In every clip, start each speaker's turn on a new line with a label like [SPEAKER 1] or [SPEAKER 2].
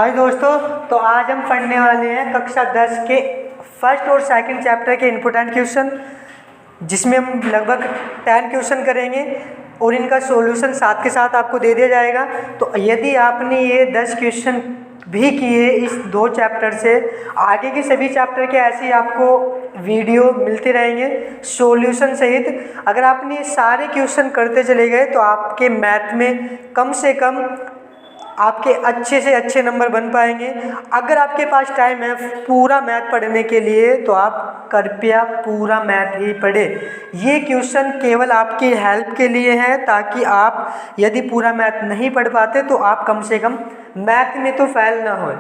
[SPEAKER 1] हाय दोस्तों, तो आज हम पढ़ने वाले हैं कक्षा 10 के फर्स्ट और सेकंड चैप्टर के इम्पोर्टेंट क्वेश्चन, जिसमें हम लगभग 10 क्वेश्चन करेंगे और इनका सॉल्यूशन साथ के साथ आपको दे दिया जाएगा। तो यदि आपने ये 10 क्वेश्चन भी किए इस 2 चैप्टर से, आगे के सभी चैप्टर के ऐसे ही आपको वीडियो मिलते रहेंगे सॉल्यूशन सहित। अगर आपने ये सारे क्वेश्चन करते चले गए तो आपके मैथ में कम से कम आपके अच्छे से अच्छे नंबर बन पाएंगे। अगर आपके पास टाइम है पूरा मैथ पढ़ने के लिए तो आप कृपया पूरा मैथ ही पढ़ें। ये क्वेश्चन केवल आपकी हेल्प के लिए है, ताकि आप यदि पूरा मैथ नहीं पढ़ पाते तो आप कम से कम मैथ में तो फेल ना हो।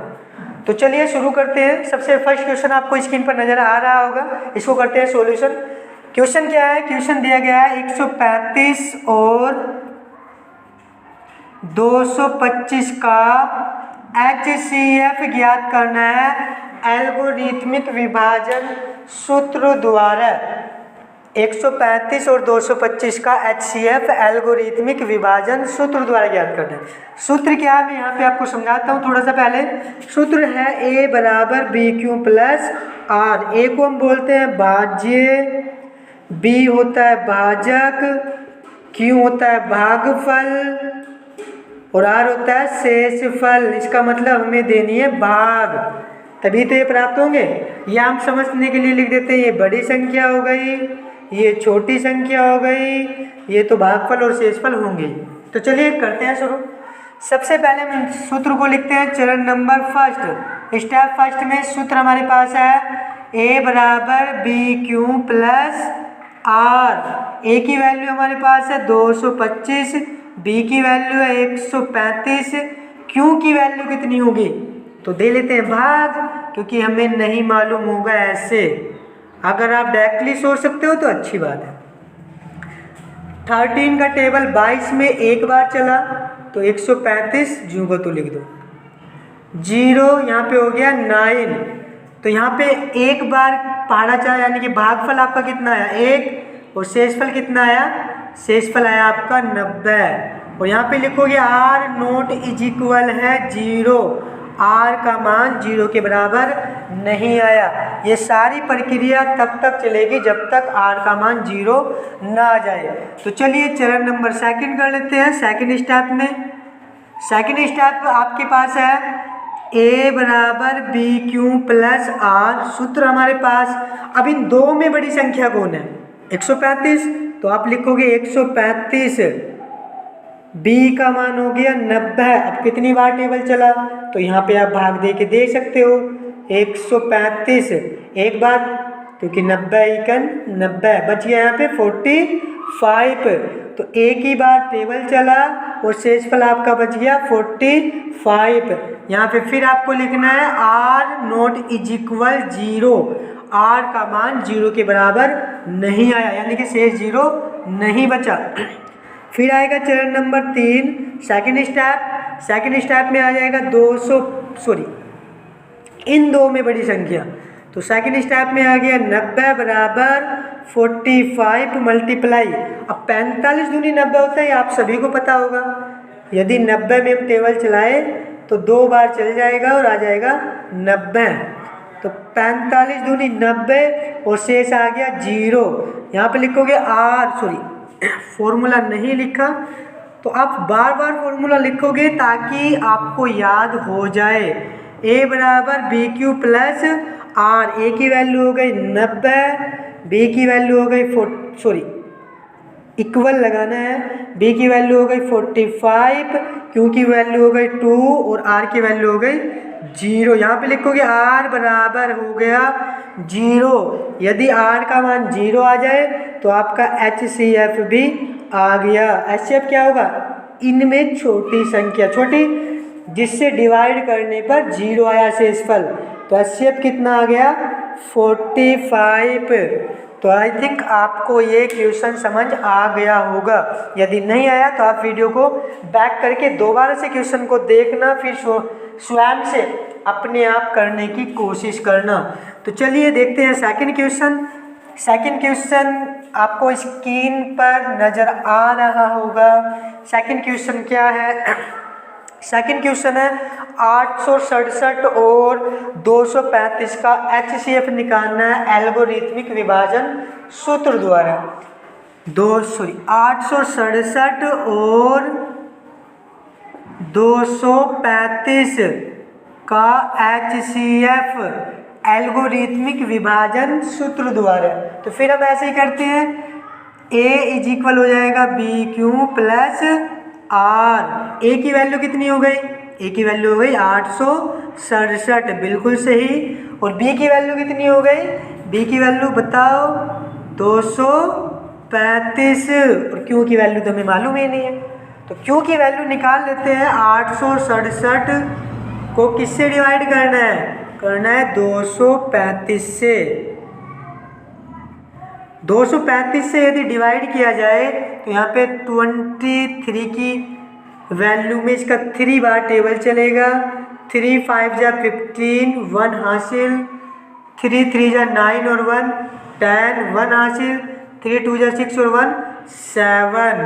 [SPEAKER 1] तो चलिए शुरू करते हैं। सबसे फर्स्ट क्वेश्चन आपको स्क्रीन पर नज़र आ रहा होगा, इसको करते हैं सॉल्यूशन। क्वेश्चन क्या है? क्वेश्चन दिया गया है 135 और 225 का HCF ज्ञात करना है एल्गोरिथमिक विभाजन सूत्र द्वारा। 135 और 225 का HCF एल्गोरिथमिक विभाजन सूत्र द्वारा ज्ञात करना है। सूत्र क्या है मैं यहाँ पे आपको समझाता हूँ थोड़ा सा पहले। सूत्र है A बराबर BQ प्लस R। A को हम बोलते हैं भाज्य, B होता है भाजक, Q होता है भागफल और R होता है शेषफल। इसका मतलब हमें देनी है भाग, तभी तो ये प्राप्त होंगे। या हम समझने के लिए लिख देते हैं ये बड़ी संख्या हो गई, ये छोटी संख्या हो गई, ये तो भागफल और शेषफल होंगे। तो चलिए करते हैं शुरू। सबसे पहले हम सूत्र को लिखते हैं चरण नंबर फर्स्ट, स्टेप फर्स्ट में सूत्र हमारे पास है A बराबर BQ प्लस R। A की वैल्यू हमारे पास है 225, B की वैल्यू है 135, Q की वैल्यू कितनी होगी तो दे लेते हैं भाग, क्योंकि हमें नहीं मालूम होगा ऐसे। अगर आप डायरेक्टली सोच सकते हो तो अच्छी बात है। 13 का टेबल 22 में एक बार चला तो 135 ज्यों को तो लिख दो। 0 यहाँ पे हो गया 9, तो यहाँ पे एक बार पहाड़ा चला, यानी कि भागफल आपका कितना आया 1 और शेषफल कितना आया, शेषफल आया आपका 90। और यहाँ पे लिखोगे R नोट इज इक्वल है 0। R का मान 0 के बराबर नहीं आया। ये सारी प्रक्रिया तब तक चलेगी जब तक R का मान 0 ना आ जाए। तो चलिए चरण नंबर सेकंड कर लेते हैं। सेकंड स्टेप में, सेकंड स्टेप आपके पास है A बराबर BQ प्लस R। सूत्र हमारे पास, अब इन दो में बड़ी संख्या कौन है 135, तो आप लिखोगे 135, B का मान हो गया 90। अब कितनी बार टेबल चला तो यहाँ पे आप भाग दे के देख सकते हो। 135 एक बार, क्योंकि 90 इकन 90, बच गया यहाँ पे 45। तो एक ही बार टेबल चला और शेषफल आपका बच गया 45। यहाँ पे फिर आपको लिखना है R note is equal 0। R का मान 0 के बराबर नहीं आया, यानी कि शेष 0 नहीं बचा। फिर आएगा चरण number 3, second step. Second step में आ जाएगा इन दो में बड़ी संख्या। तो सेकंड स्टेप में आ गया 90 बराबर 45 मल्टीप्लाई। अब 45 दूनी 90 होता है, आप सभी को पता होगा। यदि 90 में हम टेबल चलाए तो 2 बार चल जाएगा और आ जाएगा 90। तो 45 दूनी 90 और शेष आ गया 0। यहाँ पे लिखोगे फॉर्मूला नहीं लिखा, तो आप बार बार फॉर्मूला लिखोगे ताकि आपको याद हो जाए। A बराबर BQ प्लस R। A की वैल्यू हो गई 90, B की वैल्यू हो गई इक्वल लगाना है। B की वैल्यू हो गई 45, Q की वैल्यू हो गई 2 और R की वैल्यू हो गई 0। यहाँ पे लिखोगे R बराबर हो गया 0। यदि R का मान 0 आ जाए तो आपका HCF भी आ गया। HCF क्या होगा? इनमें छोटी संख्या, छोटी जिससे डिवाइड करने पर 0 आया शेषफल, तो HCF कितना आ गया 45। तो आई थिंक आपको ये क्वेश्चन समझ आ गया होगा। यदि नहीं आया तो आप वीडियो को बैक करके दोबारा से क्वेश्चन को देखना, फिर स्वयं से अपने आप करने की कोशिश करना। तो चलिए देखते हैं सेकंड क्वेश्चन। सेकंड क्वेश्चन आपको स्क्रीन पर नज़र आ रहा होगा। सेकंड क्वेश्चन क्या है? सेकंड क्वेश्चन है 867 और 235 का HCF निकालना है एल्गोरिथमिक विभाजन सूत्र द्वारा। 867 और 235 का HCF एल्गोरिथमिक विभाजन सूत्र द्वारा। तो फिर हम ऐसे ही करते हैं, A इज इक्वल हो जाएगा BQ प्लस R। A की वैल्यू कितनी हो गई? A की वैल्यू हो गई 867, बिल्कुल सही। और B की वैल्यू कितनी हो गई? B की वैल्यू बताओ 235, और Q की वैल्यू तो हमें मालूम ही नहीं है। तो Q की वैल्यू निकाल लेते हैं। 867 को किससे डिवाइड करना है? करना है 235 से। 235 से यदि डिवाइड किया जाए तो यहाँ पे 23 की वैल्यू में इसका 3 बार टेबल चलेगा। 3 5 जा 15, 1 हासिल। 3 3 जा 9 और 1 10, 1 हासिल। 3 2 जा 6 और 1 7।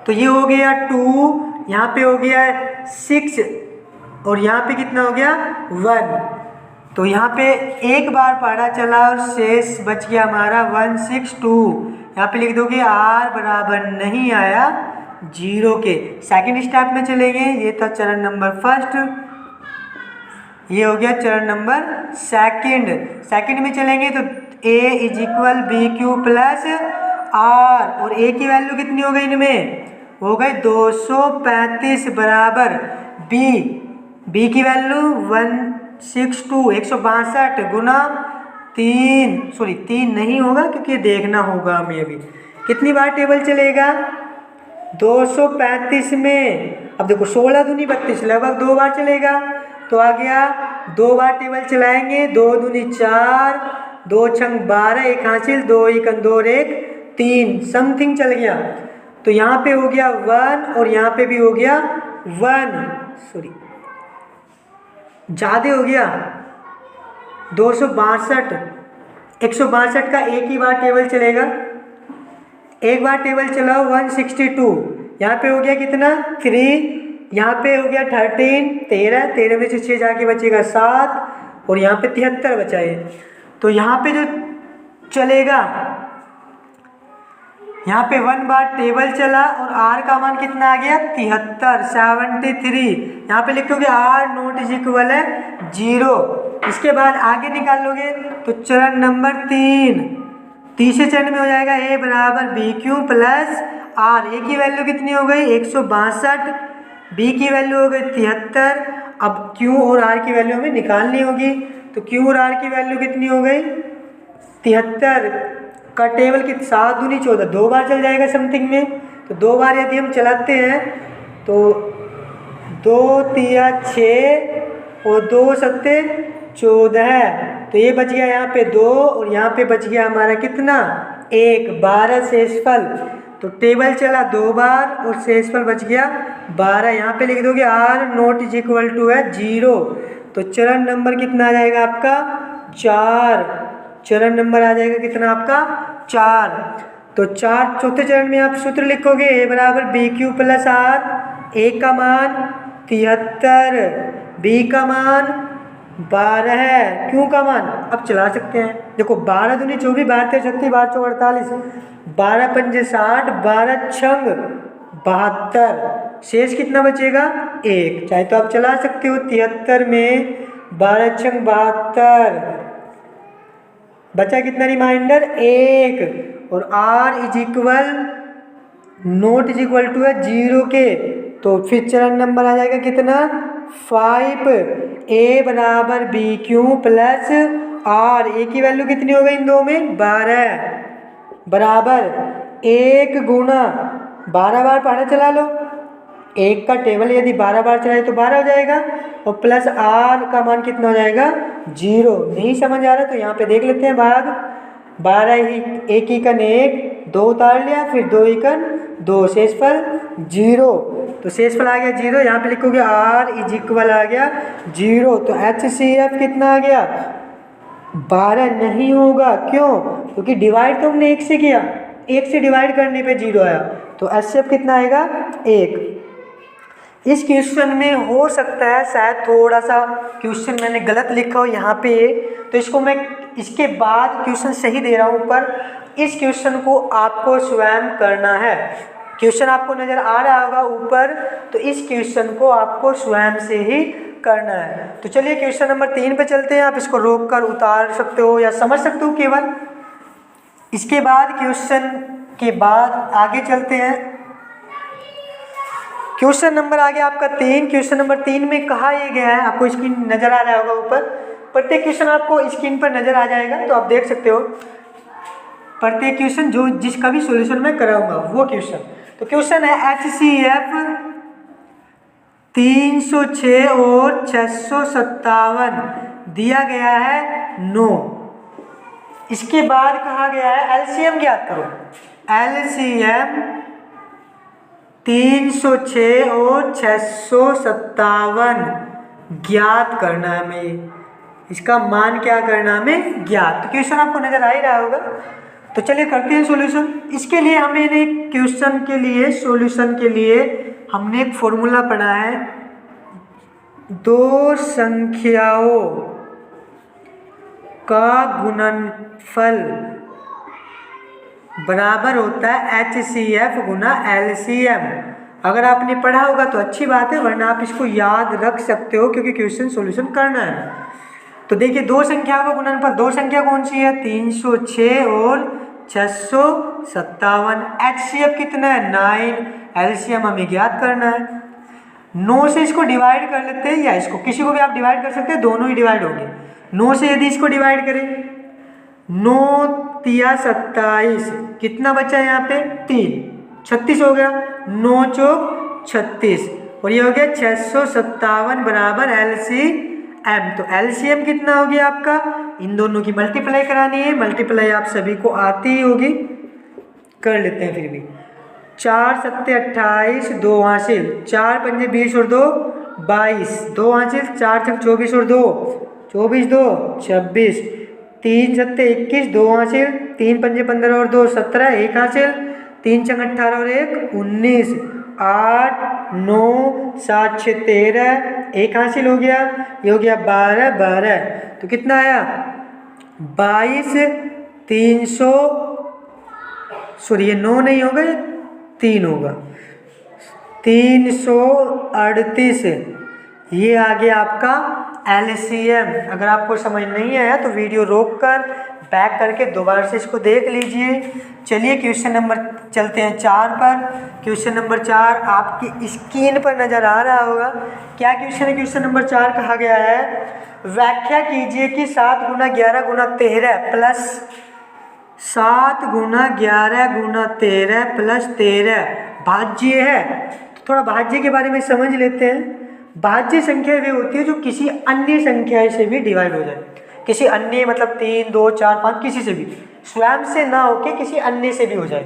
[SPEAKER 1] तो ये हो गया 2, यहाँ पे हो गया 6 और यहाँ पे कितना हो गया 1। तो यहाँ पे एक बार पढ़ा चला और शेष बच गया हमारा 162। यहाँ पे लिख दोगे R बराबर नहीं आया 0 के। सेकंड स्टेप में चलेंगे, ये था चरण नंबर फर्स्ट, ये हो गया चरण नंबर सेकंड। सेकंड में चलेंगे तो A is equal BQ plus R, और A की वैल्यू कितनी हो गई इनमें? हो गई 235 बराबर B की वैल्यू 162 162 गुना 3 नहीं होगा क्योंकि देखना होगा हमें अभी कितनी बार टेबल चलेगा 235 में। अब देखो 16 दूनी 32, लगभग 2 बार चलेगा। तो आ गया 2 बार टेबल चलाएंगे, 2 दूनी 4, 2 छंग 12, 1 हासिल, 2 एकन 2 1 3 समथिंग चल गया। तो यहाँ पे हो गया 1 और यहाँ पे भी हो गया 1, ज़्यादा हो गया 262। 162 का एक ही बार टेबल चलेगा, एक बार टेबल चलाओ 162। यहाँ पे हो गया कितना 3, यहाँ पे हो गया 13 में से 6 जाके बचेगा 7 और यहाँ पे 73 बचा है। तो यहाँ पे जो चलेगा, यहाँ पे 1 बार टेबल चला और R का मान कितना आ गया 73। यहाँ पे लिखोगे R नॉट इज इक्वल है 0। इसके बाद आगे निकालोगे तो चरण नंबर 3 चरण में हो जाएगा A बराबर BQ प्लस R। A की वैल्यू कितनी हो गई 162, B की वैल्यू हो गई 73। अब Q और R की वैल्यू हमें निकालनी होगी। तो Q और R की वैल्यू कितनी हो गई 73 का टेबल की 7 दूनी 14, 2 बार चल जाएगा समथिंग में। तो 2 बार यदि हम चलाते हैं तो 2 3 6 और 2 7 14, तो ये बच गया यहाँ पे 2 और यहाँ पे बच गया हमारा कितना 1, 12 शेषफल। तो टेबल चला 2 बार और शेषफल बच गया 12। यहाँ पे लिख दोगे R nought is equal to है 0। तो चरण नंबर कितना आ जाएगा आपका 4। चरण नंबर आ जाएगा कितना आपका 4। तो 4 चौथे चरण में आप सूत्र लिखोगे A बराबर BQ प्लस R। A का मान 73, B का मान 12 है, Q का मान अब चला सकते हैं। देखो 12 दूनी 24, 12 3 36, 12 4 48, 12 पंजे 60, 12 छंग 72, शेष कितना बचेगा 1। चाहे तो आप चला सकते हो 73 में 12 छंग 72, बचा कितना रिमाइंडर 1। और R is equal nought is equal to है 0 के। तो फिर चरण नंबर आ जाएगा कितना 5। A बराबर BQ प्लस R। A की वैल्यू कितनी हो गई इन दो में 12 बराबर 1 गुना 12 बार पढ़ा चला लो। 1 का टेबल यदि 12 बार चलाए तो 12 हो जाएगा और प्लस R का मान कितना हो जाएगा 0। नहीं समझ आ रहा तो यहाँ पे देख लेते हैं भाग 12 ही 1 एकन 1, 2 उतार लिया, फिर 2 एकन 2, शेषफल 0। तो शेषफल आ गया 0। यहाँ पे लिखोगे R इज इक्वल आ गया 0। तो HCF कितना आ गया 12 नहीं होगा। क्यों? क्योंकि डिवाइड तो हमने 1 से किया, 1 से डिवाइड करने पे 0 आया। तो HCF कितना आएगा 1। इस क्वेश्चन में हो सकता है शायद थोड़ा सा क्वेश्चन मैंने गलत लिखा हो यहाँ पे, तो इसको मैं इसके बाद क्वेश्चन सही दे रहा हूँ, पर इस क्वेश्चन को आपको स्वयं करना है। क्वेश्चन आपको नज़र आ रहा होगा ऊपर, तो इस क्वेश्चन को आपको स्वयं से ही करना है। तो चलिए क्वेश्चन नंबर 3 पे चलते हैं। आप इसको रोक कर उतार सकते हो या समझ सकते हो केवल। इसके बाद क्वेश्चन के बाद आगे चलते हैं। क्वेश्चन नंबर आ गया आपका 3। क्वेश्चन नंबर 3 में कहा यह गया है, आपको स्क्रीन नजर आ रहा होगा ऊपर, प्रत्येक क्वेश्चन आपको स्क्रीन पर नजर आ जाएगा, तो आप देख सकते हो प्रत्येक क्वेश्चन जो जिसका भी सॉल्यूशन मैं कराऊंगा वो क्वेश्चन। तो क्वेश्चन है HCF 306 और 657 दिया गया है 9। इसके बाद कहा गया है एलसीएम ज्ञात करो। एलसीएम 306 और 657 ज्ञात करना है हमें, इसका मान क्या करना है हमें ज्ञात। तो क्वेश्चन आपको नजर आ ही रहा होगा, तो चलिए करते हैं सॉल्यूशन। इसके लिए हमें एक क्वेश्चन के लिए सॉल्यूशन के लिए हमने एक फॉर्मूला पढ़ा है, दो संख्याओं का गुणनफल बराबर होता है HCF गुना LCM। अगर आपने पढ़ा होगा तो अच्छी बात है, वरना आप इसको याद रख सकते हो क्योंकि क्वेश्चन सॉल्यूशन करना है। तो देखिए दो संख्याओं का गुणनफल, दो संख्या कौन सी है 306 और 657। HCF कितना है 9, LCM हमें ज्ञात करना है। 9 से इसको डिवाइड कर लेते हैं, या इसको किसी को भी आप डिवाइड कर सकते हैं, दोनों ही डिवाइड होंगे। 9 से यदि इसको डिवाइड करें 9 तिया 27, कितना बचा है यहाँ पे 3, 36 हो गया, 9 चौक 36, और ये हो गया 657 बराबर LCM। तो LCM कितना हो गया आपका, इन दोनों की मल्टीप्लाई करानी है, मल्टीप्लाई आप सभी को आती ही होगी, कर लेते हैं फिर भी। 4 सत्ते 28, 2 हासिल, 4 पंजे 20 और 2 22, 2 हासिल, 4 छक 24 और 2 24, 2 26, 3 सत्ते 21, 2 हासिल, 3 पंजे 15 और 2 17, 1 हासिल, 3 छक 18 और 1 19, 8 9 7 6 13, 1 हासिल हो गया, ये हो गया 12 12। तो कितना आया 22 300, सॉरी ये 9 नहीं होगा, 3 होगा, 338। ये आ गया आपका LCM। अगर आपको समझ नहीं आया तो वीडियो रोक कर बैक करके दोबारा से इसको देख लीजिए। चलिए क्वेश्चन नंबर चलते हैं 4 पर। क्वेश्चन नंबर 4 आपकी स्क्रीन पर नज़र आ रहा होगा। क्या क्वेश्चन है, क्वेश्चन नंबर 4 कहा गया है व्याख्या कीजिए कि 7 गुना 11 गुना 13 प्लस 7 गुना 11 गुना 13 प्लस 13 भाज्य है। तो थोड़ा भाज्य के बारे में समझ लेते हैं। भाज्य संख्या वे होती है जो किसी अन्य संख्या से भी डिवाइड हो जाए, किसी अन्य मतलब 3 2 4 5 किसी से भी, स्वयं से ना होके किसी अन्य से भी हो जाए।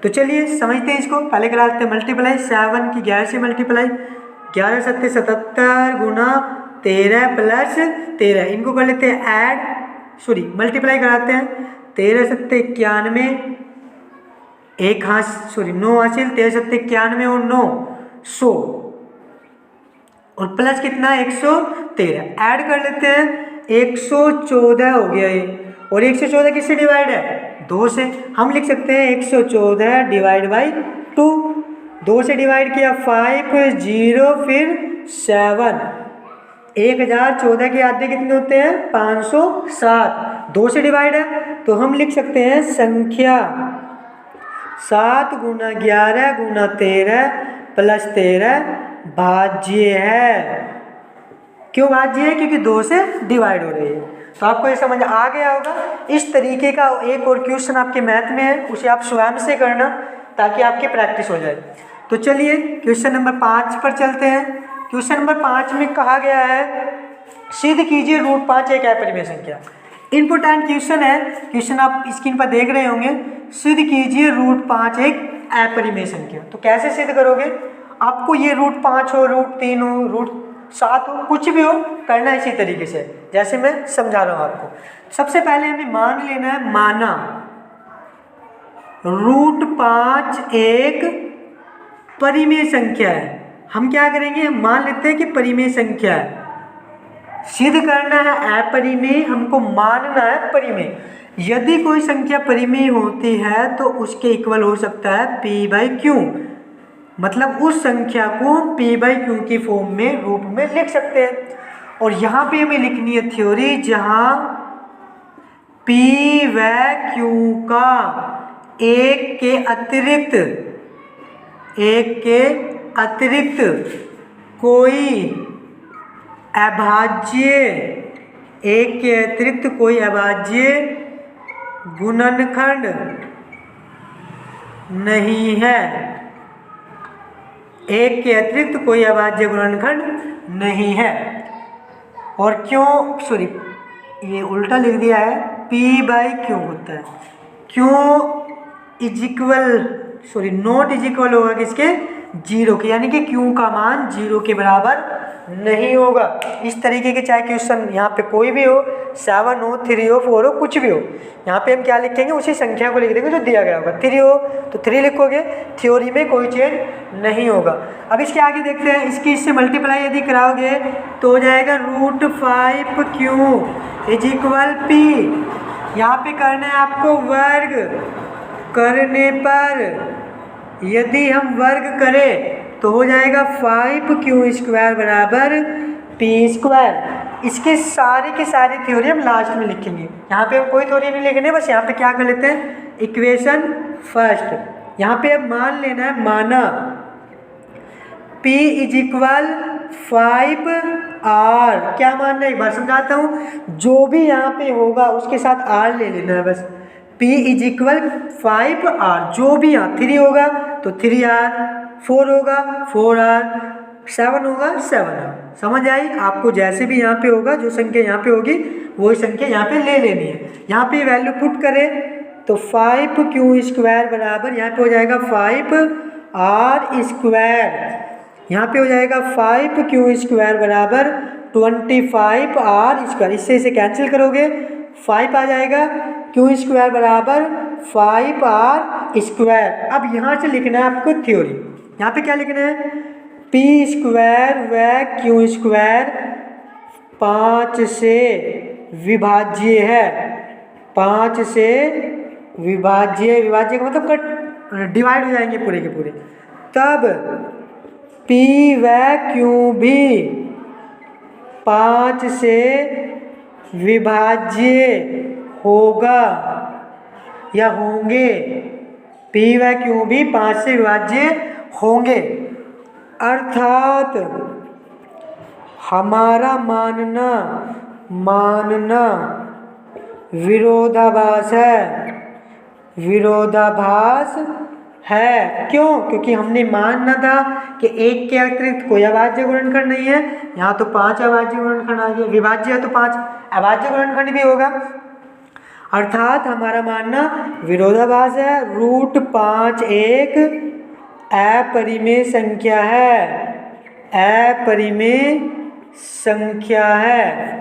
[SPEAKER 1] तो चलिए समझते हैं इसको। पहले करा लेते हैं मल्टीप्लाई, 7 की 11 से मल्टीप्लाई, 11 सत्ते 77 गुना 13 प्लस 13, इनको कर लेते हैं ऐड, सॉरी मल्टीप्लाई कराते हैं, 13 सत्ते 91, 1 हाथ सॉरी 9 हासिल, 13 सत्ते 91 और 9 100, और प्लस कितना 113, ऐड कर लेते हैं 114 हो गया ये, और 114 किससे डिवाइड है 2 से। हम लिख सकते हैं 114 डिवाइड बाई 2, 2 से डिवाइड किया 5 0 फिर 7, 1014 के आधे कितने होते हैं 507, 2 से डिवाइड है तो हम लिख सकते हैं संख्या 7 गुना 11 गुना 13 प्लस 13 भाज्य है। क्यों भाज्य है, क्योंकि 2 से डिवाइड हो रही है। तो आपको ये समझ आ गया होगा। इस तरीके का एक और क्वेश्चन आपके मैथ में है, उसे आप स्वयं से करना ताकि आपकी प्रैक्टिस हो जाए। तो चलिए क्वेश्चन नंबर 5 पर चलते हैं। क्वेश्चन नंबर 5 में कहा गया है सिद्ध कीजिए √5 एक अपरिमेय संख्या। इम्पोर्टेंट क्वेश्चन है, क्वेश्चन आप स्क्रीन पर देख रहे होंगे। सिद्ध कीजिए √5 एक अपरिमेय संख्या। तो कैसे सिद्ध करोगे, आपको ये √5 हो, √3 हो, √7 हो, कुछ भी हो, करना इसी तरीके से जैसे मैं समझा रहा हूँ आपको। सबसे पहले हमें मान लेना है, माना √5 एक परिमेय संख्या है। हम क्या करेंगे, हम मान लेते हैं कि परिमेय संख्या है। सिद्ध करना है अपरिमेय, हमको मानना है परिमेय। यदि कोई संख्या परिमेय होती है तो उसके इक्वल हो सकता है p/q, मतलब उस संख्या को p/q की फॉर्म में रूप में लिख सकते हैं। और यहाँ पे हमें लिखनी है थ्योरी जहाँ p व q का एक के अतिरिक्त कोई अभाज्य गुणनखंड नहीं है। एक के अतिरिक्त कोई अभाज्य गुणनखंड नहीं है। और क्यों, सॉरी ये उल्टा लिख दिया है, p/q होता है, क्यों is equal, sorry not is equal होगा किसके, 0 के, यानी कि q का मान 0 के बराबर नहीं होगा। इस तरीके के चाहे क्वेश्चन यहाँ पे कोई भी हो, 7 हो, 3 हो, 4 हो, कुछ भी हो, यहाँ पे हम क्या लिखेंगे, उसी संख्या को लिख देंगे जो दिया गया होगा। 3 हो तो 3 लिखोगे, थ्योरी में कोई चेंज नहीं होगा। अब इसके आगे देखते हैं, इसकी इससे मल्टीप्लाई यदि कराओगे तो हो जाएगा √5q इज इक्वल p। यहाँ पे करना है आपको वर्ग, करने पर यदि हम वर्ग करें तो हो जाएगा 5q² बराबर p²। इसके सारी की सारी थ्योरी हम लास्ट में लिखेंगे, यहाँ पे हम कोई थ्योरी नहीं लिखने, बस यहाँ पे क्या कर लेते हैं, इक्वेशन फर्स्ट। यहाँ पे अब मान लेना है, माना p इज इक्वल 5r, क्या मानना है एक बार समझाता हूँ, जो भी यहाँ पे होगा उसके साथ r ले लेना है बस। p इज इक्वल 5r, जो भी यहाँ 3 होगा तो 3r, 4 होगा 4r, 7 होगा 7r। समझ आई आपको, जैसे भी यहाँ पे होगा, जो संख्या यहाँ पे होगी वही संख्या यहाँ पे ले लेनी है। यहाँ पे वैल्यू पुट करें तो 5q² बराबर यहाँ पे हो जाएगा 5r², यहाँ पे हो जाएगा 5q² बराबर 25r²। इससे कैंसिल करोगे 5 आ जाएगा, q² बराबर 5r²। अब यहाँ से लिखना है आपको थ्योरी, यहाँ पे क्या लिखना है, p² व q² 5 से विभाज्य है, 5 से विभाज्य का मतलब डिवाइड हो जाएंगे पूरे के पूरे, तब p व q भी 5 से विभाज्य होगा या होंगे, p व q भी 5 से विभाज्य होंगे। अर्थात हमारा मानना विरोधाभास है। क्यों? क्योंकि हमने मानना था कि एक के अतिरिक्त कोई अभाज्य गुणनखंड नहीं है, यहाँ तो 5 अभाज्य गुणनखंड आ गया, विभाज्य है तो 5 अभाज्य गुणनखंड भी होगा। अर्थात हमारा मानना विरोधाभास है। √5 एक अपरिमेय संख्या है।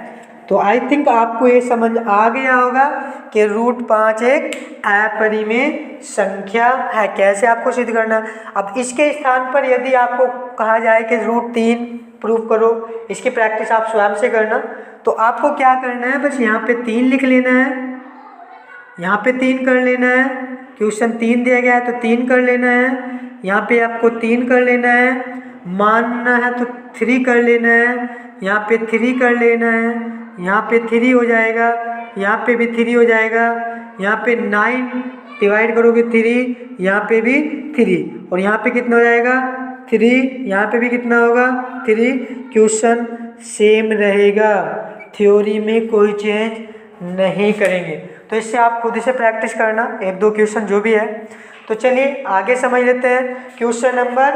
[SPEAKER 1] तो आई थिंक आपको ये समझ आ गया होगा कि √5 एक अपरिमेय संख्या है। कैसे आपको सिद्ध करना। अब इसके स्थान पर यदि आपको कहा जाए कि √3 प्रूव करो, इसकी प्रैक्टिस आप स्वयं से करना, तो आपको क्या करना है, बस यहाँ पे 3 लिख लेना है, यहाँ पे 3 कर लेना है, क्वेश्चन 3 दिया गया है तो 3 कर लेना है, यहाँ पे आपको 3 कर लेना है, मानना है तो 3 कर लेना है, यहाँ पे 3 कर लेना है, यहाँ पे 3 हो जाएगा, यहाँ पे भी 3 हो जाएगा, यहाँ पे 9 डिवाइड करोगे 3, यहाँ पे भी 3 और यहाँ पे कितना हो जाएगा 3, यहाँ पे भी कितना होगा 3। क्वेश्चन सेम रहेगा, थ्योरी में कोई चेंज नहीं करेंगे। तो इससे आप खुद से प्रैक्टिस करना, 1-2 क्वेश्चन जो भी है। तो चलिए आगे समझ लेते हैं क्वेश्चन नंबर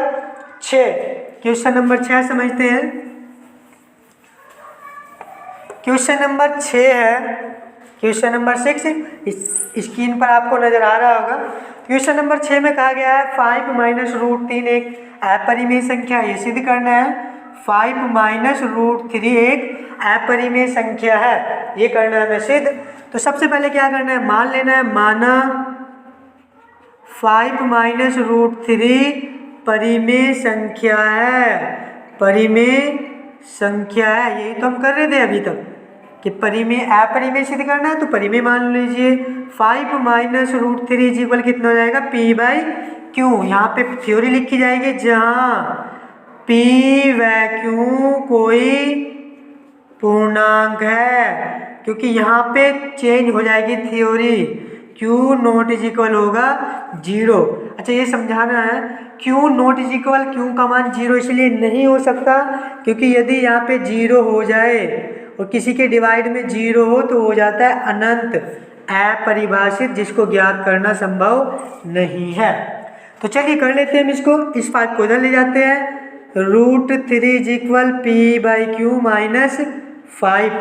[SPEAKER 1] 6। क्वेश्चन नंबर 6 समझते हैं। क्वेश्चन नंबर 6 है, क्वेश्चन नंबर 6 स्क्रीन पर आपको नजर आ रहा होगा। क्वेश्चन नंबर 6 में कहा गया है 5 - √3 एक अपरिमेय संख्या है, ये सिद्ध करना है। 5 - √3 एक अपरिमेय संख्या है, ये करना है हमें सिद्ध। तो सबसे पहले क्या करना है, मान लेना है, माना 5 - √3 परिमेय संख्या है, परिमेय संख्या है। यही तो हम कर रहे थे अभी तक कि परिमेय अपरिमेय सिद्ध करना है तो परिमेय मान लीजिए। 5 माइनस रूट 3 इज इक्वल कितना हो जाएगा, पी बाई क्यू। यहाँ पे थ्योरी लिखी जाएगी जहाँ पी व क्यू कोई पूर्णांक है, क्योंकि यहाँ पे चेंज हो जाएगी theory, Q not is equal होगा 0। अच्छा ये समझाना है, Q not is equal Q का मान 0 इसलिए नहीं हो सकता क्योंकि यदि यहाँ पे 0 हो जाए और किसी के डिवाइड में 0 हो तो हो जाता है अनंत, अपरिभाषित, जिसको ज्ञात करना संभव नहीं है। तो चलिए कर लेते हैं हम इसको। इस 5 को इधर ले जाते हैं। Root 3 is equal P by Q minus 5।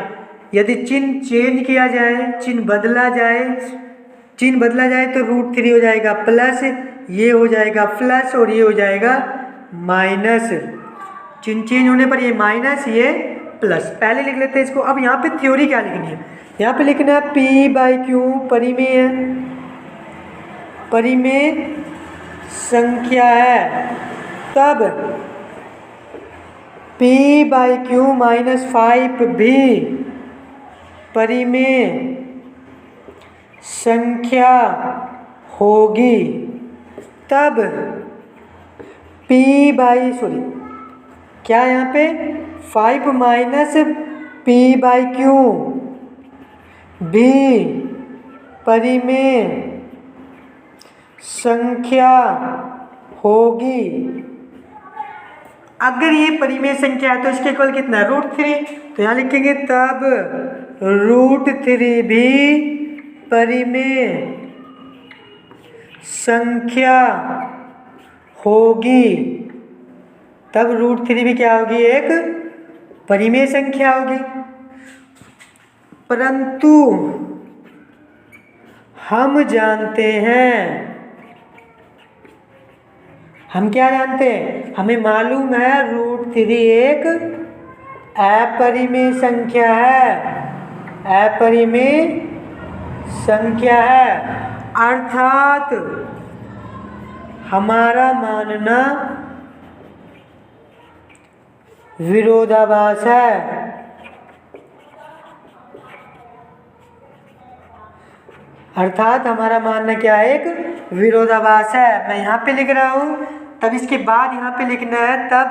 [SPEAKER 1] यदि चिन्ह चेंज किया जाए, चिन्ह बदला जाए तो रूट 3 हो जाएगा प्लस, ये हो जाएगा प्लस और ये हो जाएगा माइनस। चिन्ह चेंज होने पर ये माइनस, ये प्लस। पहले लिख लेते हैं इसको। अब यहाँ पे थ्योरी क्या लिखनी है, यहाँ पे लिखना है पी बाई क्यू परिमेय है, परिमेय संख्या है, तब पी बाई क्यू माइनस 5 भी परिमेय संख्या होगी, तब पी बाई क्या यहाँ पे 5 माइनस पी बाई क्यू भी परिमेय संख्या होगी। अगर ये परिमेय संख्या है तो इसके इक्वल कितना है, रूट 3। तो यहाँ लिखेंगे तब रूट 3 भी परिमेय संख्या होगी, तब रूट 3 भी क्या होगी, एक परिमेय संख्या होगी। परंतु हम जानते हैं, हम क्या जानते हैं, हमें मालूम है रूट 3 एक अपरिमेय संख्या है, अपरिमेय संख्या है, अर्थात हमारा मानना विरोधाभास है। अर्थात हमारा मानना क्या है, एक विरोधाभास है। मैं यहाँ पे लिख रहा हूँ, तब इसके बाद यहाँ पे लिखना है तब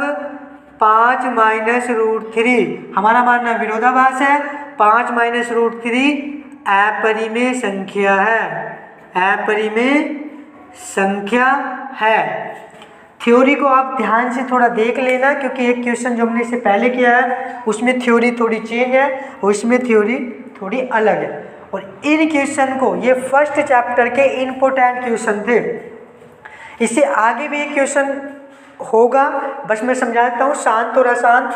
[SPEAKER 1] 5 माइनस रूट 3 हमारा मानना विरोधाभास है। 5 माइनस रूट 3 अपरिमेय संख्या है, अपरिमेय संख्या है। थ्योरी को आप ध्यान से थोड़ा देख लेना, क्योंकि एक क्वेश्चन जो हमने इससे पहले किया है उसमें थ्योरी थोड़ी चेंज है और इसमें थ्योरी थोड़ी अलग है। और इन क्वेश्चन को, ये फर्स्ट चैप्टर के इम्पोर्टेंट क्वेश्चन थे। इससे आगे भी एक क्वेश्चन होगा, बस मैं समझा देता हूँ। शांत और अशांत,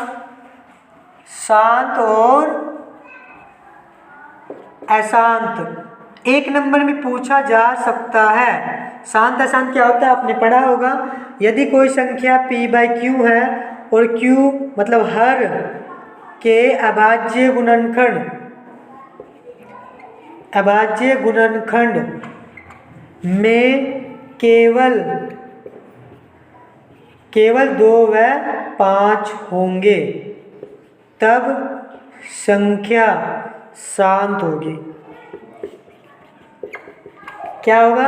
[SPEAKER 1] शांत और अशांत 1 नंबर में पूछा जा सकता है। शांत अशांत क्या होता है आपने पढ़ा होगा। यदि कोई संख्या p बाई क्यू है और q मतलब हर के अभाज्य गुणनखंड में केवल 2 व 5 होंगे, तब संख्या शांत होगी। क्या होगा,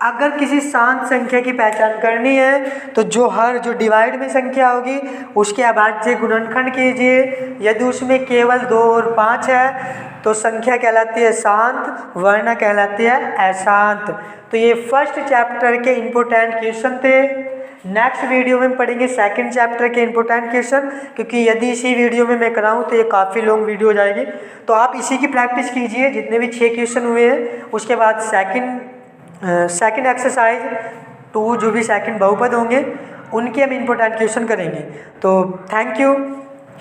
[SPEAKER 1] अगर किसी शांत संख्या की पहचान करनी है तो जो डिवाइड में संख्या होगी उसके अभाज्य गुणनखंड कीजिए। यदि उसमें केवल 2 और 5 है तो संख्या कहलाती है शांत, वरना कहलाती है अशांत। तो ये फर्स्ट चैप्टर के इम्पोर्टेंट क्वेश्चन थे। नेक्स्ट वीडियो में पढ़ेंगे सेकंड चैप्टर के इम्पोर्टेंट क्वेश्चन, क्योंकि यदि इसी वीडियो में मैं कराऊँ तो ये काफ़ी लॉन्ग वीडियो हो जाएगी। तो आप इसी की प्रैक्टिस कीजिए, जितने भी 6 क्वेश्चन हुए हैं। उसके बाद सेकंड एक्सरसाइज 2 जो भी सेकंड बहुपद होंगे उनके हम इम्पोर्टेंट क्वेश्चन करेंगे। तो थैंक यू।